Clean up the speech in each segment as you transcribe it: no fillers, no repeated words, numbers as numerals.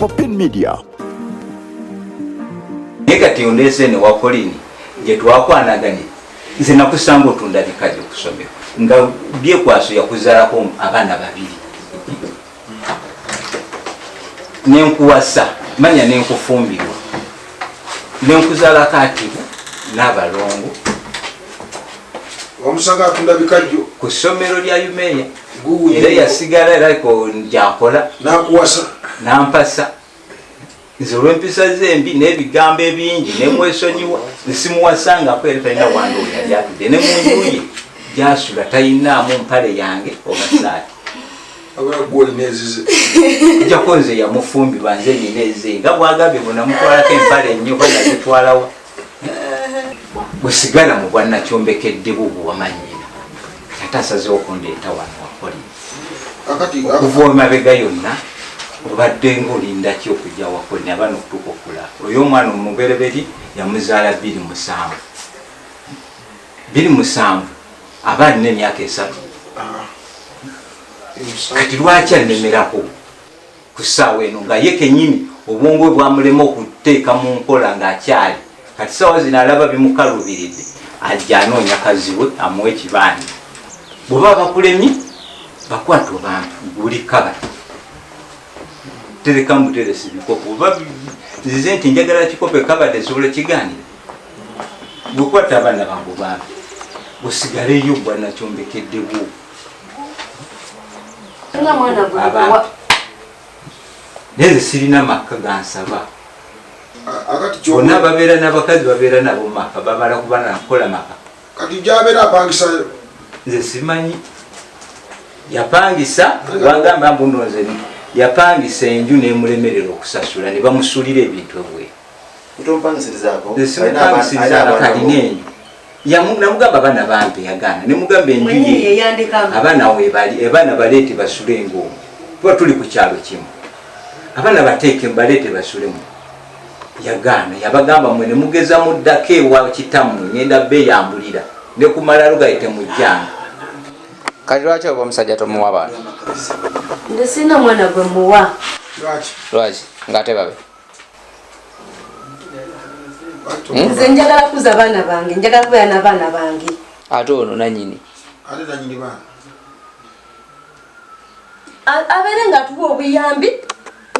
Popin Media. Nekati ondese ne wakolini je twakwanaganye nze nakusanga otunda bikaje kusomera nga bye kwaso yakuzalako abana babiri nenkuwasa manya nenkufumbirwa nenkuzala katibu n'abalongo omusanga atunda bikajjo ku ssomero lya Yumeya era yasigala era ko njakola nakuwasa nampasa nze olw'empisa zembi n'ebigambo ebingi nemwesonyiwa nesimuwasanga kweri talina wanda oyo yali atudde ne munduye gyasula talinaamu mpale yange obasaati kujjako nze yamufumbirwa nze nina eze nga bwagambye bunamutwalako empale ennyoba nazitwalawa bwesigala mu bwannakyombeke bubu wamanyina ate asazeho okundeeta wano wakoli okuva emabega yonna obadde ng'olinda ki okujja wakoli abana okutuuka okulaba oyo omwana omubereberi yamuzaala 27 aba alina emyaka 3 kati lwaki anemerako ku ssaawa eno nga ye kenyini obwongo bwamulema okuteeka mu nkola ng'akyali kati ssaawa zino alaba bimukalubiridde ajja anoonya kaziwe amuwe ekibanja bw'oba bakulemye bakwata obampi buli kabati tereka muteresi bikopo oba nzize nti njagala kikopo ekabade esobola kiganira bwekwata abaana bangu bambi osigaleyo bwannakyombkedde bwo neze sirina maka gansaba bonna babeera n'abakazi babeera nabo maka bamala kuba nakola maka kati gyabera apangisayo nze simanyi yapangisa wagamba mbunonze yapangisa enju nemulemerera okusasula ne bamusulira ebintu ebwe kalina enju namugamba abaana bampe yagaana nemugamba enju ye abaana webali abaana baleete basule engoomu tuba tuli ku kyalo kimu abaana bateeke baleete basulemu yagaana yabagamba mwe nemugeza muddako ewa kitammwe ngenda beeyambulira ne kumalalo gayite mujjanga kati lwaki oba omusajja tomuwa baana nze sina mwana gwe muwa lwaki ng'ate babe nze njagala kuza baana bange njagala kubeera n'abaana bange ate ono nanyini abeere nga atuwa obuyambi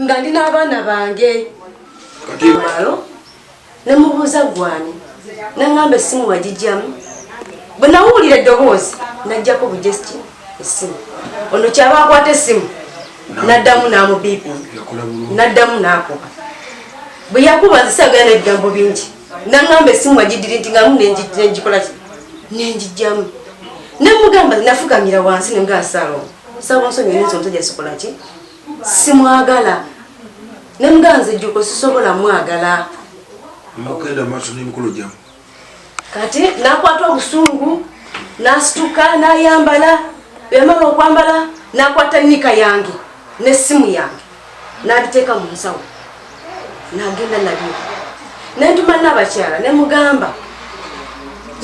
nga ndi n'abaana bange malo nemubuuza gwani naŋŋamba essimu wagijjamu bwe nawulira eddoboozi najjako bujesiti essimu ono kyaba akwata essimu naddamu n'amubiipi naddamu n'akuba bwe yakuba nze saagala n'ebigambo bingi naŋŋamba essimu wagidiri nti ngamu nenjikola ki nenjijjamu nemugamba nafukamira wansi nengasalo saawa nsonyi neza omusajja sikola ki simwagala nemugamba nze jjuko sisobola mwagala kati nakwata obusungu nasituka nayambala bwemala okwambala nakwata nika yange nessimu yange nabiteeka mu nsawo nagenda nabyo nentuma n'abakyala nemugamba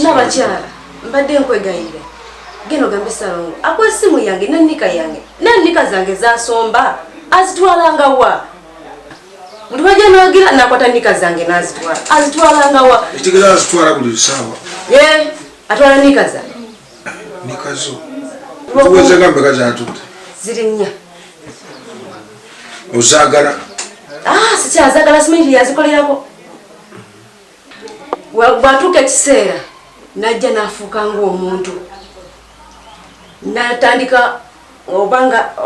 n'abakyala mbadde nkwegayire genda ogambe Salongo akwa essimu yange nenika yange nenika zange zasomba azitwalanga wa buli wajja nawagira nakwata nika zange nazitwala azitwalanga wa ekitegera azitwala buli ssaawa atwala nika zange nikazo tuwezanga mbega zatudde ziri 4 ozaagala sikyazagala simanyi yazikolerako bwatuuka ekiseera najja nafuuka ng'omuntu natandika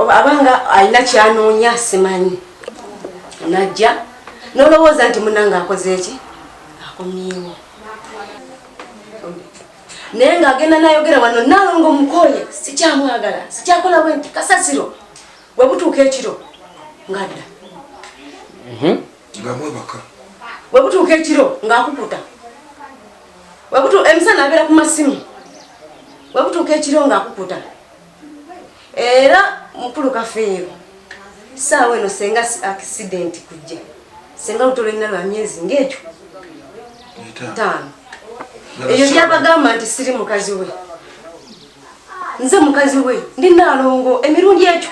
abanga alina kyanoonya simanyi najja nolowooza nti munanga akoze eki akomyewo naye ng'agenda nayogera wano Nalongo mukoye sikyamwagala sikyakola bwe nti kasasiro bwe butuuka ekiro ngadda ngamwebaka bwe butuuka ekiro ng'akukuta emisana abeera ku masimu bwe butuuka ekiro ng'akukuta era mukulu kafeero saawa eno senga accident kujja senga lutolo lina lwa myezi ng'ekyo 5 eyo byabagamba nti siri mukazi we nze mukazi we ndi Nalongo emirundi ekyo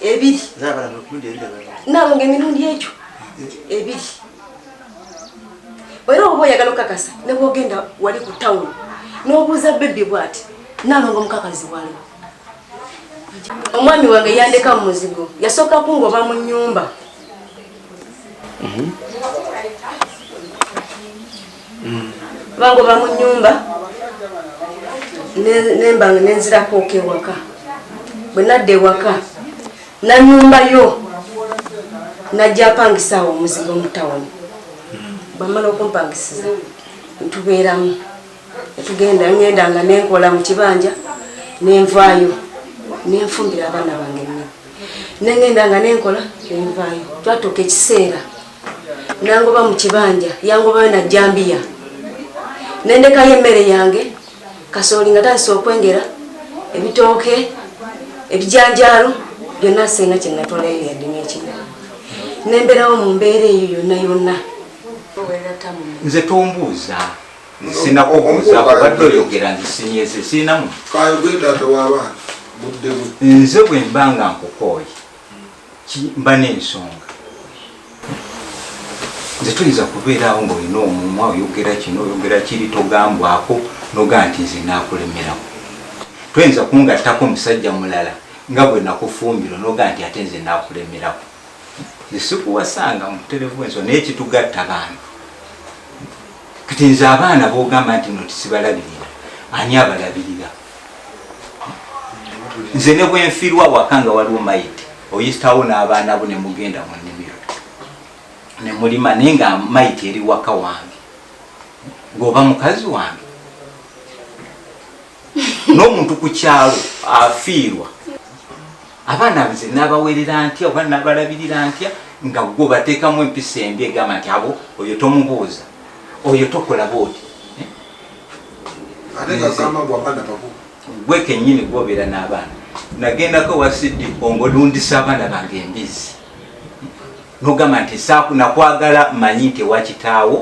ebiri nalonga emirundi ekyo ebiri era oba oyagala okakasa ne bwogenda wali ku tawuni n'obuuza bebbi bwati nalonga omukakazi waliwo omwami wange yandeka mu muzigo yasooka kungoba mu nnyumba bangoba mu nnyumba nembanga nenzirako okewaka bwe nadda ewaka nanyumba yo najja apangisaawo omuzigo mu tawuni bamala okumpangisiza ntubeeramu ngendanga nenkola mu kibanja nenvaayo nenfumbira abaana bange nnyo nengendanga nenkola nenvaayo twatuuka ekiseera nangoba mu kibanja yangobayo najjambiya nendekayo emmere yange kasooli nga tandise okwengera ebitooke ebijanjaalo byonna senga kyenatolayo yadde n'ekimu nemberawo mu mbeera eyo yonna yonna nze tombuuza sinakubuuza kubadde oyogera nzisinyeeze siinamu nze bwe mba nga nkukooye mba n'ensonga nze tuyinza kubeerawo ng'olina omumwa oyogera kino oyogera kiri togambwako noga nti nze naakulemerako tuyinza kungattako omusajja mulala nga bwe nakufumbiro noga nti ate nze naakulemerako sikuwasanga mu butereevu bw'ensonga naye kitugatta bantu kati nze abaana b'ogamba nti no tisibalabirira ani abalabirira nze ne bwenfiirwa waka nga waliwo mayiti oyisitawo n'abaana bo ne mugenda mu nnimiro ne mulima naye nga mayiti eri waka wange ng'oba mukazi wange n'omuntu ku kyalo afiirwa abaana nze n'abawerera ntya oba n'abalabirira ntya nga gwe bateekamu empisa embi egamba nti abo oyo tomubuuza oyo tokola booti gwe kennyini gwobeera n'abaana nagendako wasidi ongolundisa abaana bange embizi nogamba nti nakwagala manyi nti ewakitaawo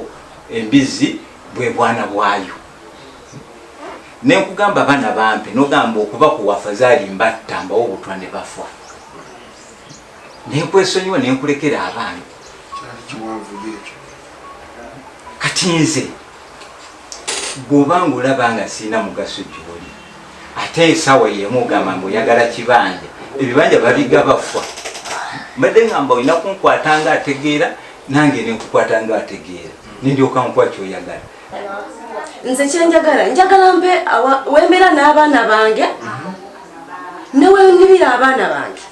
embizi bwe bwana bwayo nenkugamba abaana bampe nogamba okuba kuwafa zaali mbatta mbawo obutwa ne bafa nenkwesonyiwa nenkulekera abaana kati nze bw'obanga olaba nga sirina mugaso gy'oli ate esaawa yemu ogamba mbu oyagala kibanja ebibanja babiga bafa mbadde ngamba olina kunkwata nga ategeera nange nenkukwata nga ategeera nindyoka nkuwa kyoyagala nze kyenjagala njagala mpe wembeera n'abaana bange newenibira abaana bange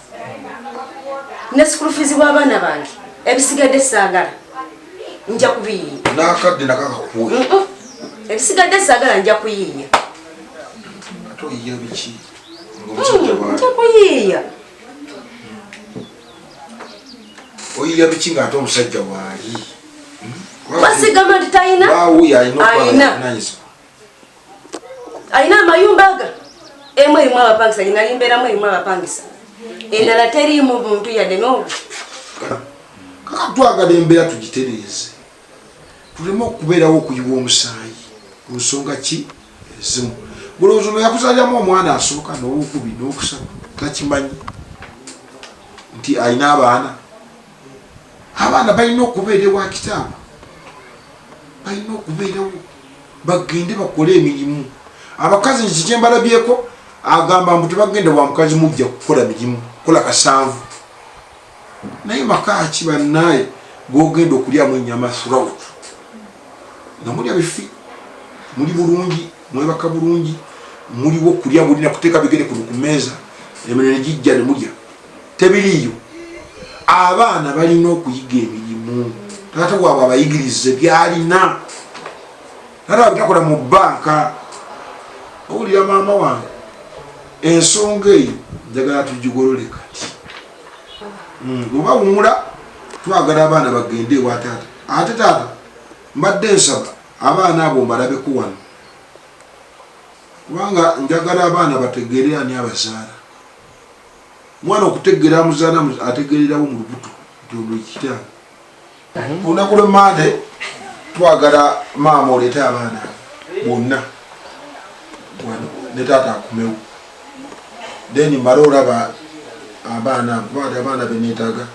ne school fees bw'abaana bange ebisigadde saagala nja kubiyiiya nakadde nakakakuwa ebisigadde saagala nja kuyiiya oyiya biki nja kuyiiya oyiya biki ng'ate omusajja waali wasigama nti talina alina amayumba aga emu erimu abapangisa gyenalimbeeramu erimu abapangisa endala teriimu muntu yadde n'obu kakatwagala embeera tugitereeze tuleme okubeerawo okuyiwa omusaayi ku nsonga ki ezimu bulowooza ono yakuzaliramu omwana asooka n'owokubiri n'okusatu takimanyi nti alina abaana balina okubeera ewa kitaaba balina okubeerawo bagende bakole emirimu abakazi nti kyembalabyeko agamba mbu tebagenda wa mukazi mujja kukola mirimu kukola kasanvu naye makaki bannaye gogenda okulyamu ennyama throat nga mulya bifi muli bulungi mwebaka bulungi muliwo okulya mulina kuteeka bigere kuno ku mmeeza emere negijja ne mulya tebiriiyo abaana balina okuyiga emirimu taata waabwe abayigirize byalina taata wabitakola mu bbanka owulira maama wange ensonga eyo njagala tugigolole kati oba wumula twagala abaana bagende ewa taata ate taata mbadde nsaba abaana abo mbalabeko wano kubanga njagala abaana bategeere ani abazaala mwana okutegeera amuzaala ategeererawo mu lubuto nti ono ekitanga olunaku lw'emmande twagala maama oleete abaana bonna wano ne taata akumewo then mbale olaba abaana benetaga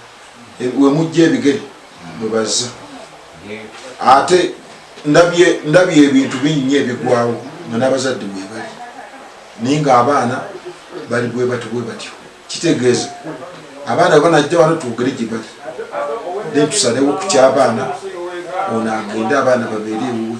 we mujja ebigere bwebaza ate ndabye ebintu binnya ebigwawo nga n'abazadde bwebali naye nga abaana bali bwe batyo kitegeeza abaana banajja wano twogere gye bali naye tusalewo ku ky'abaana ono agende abaana babeere ewuwe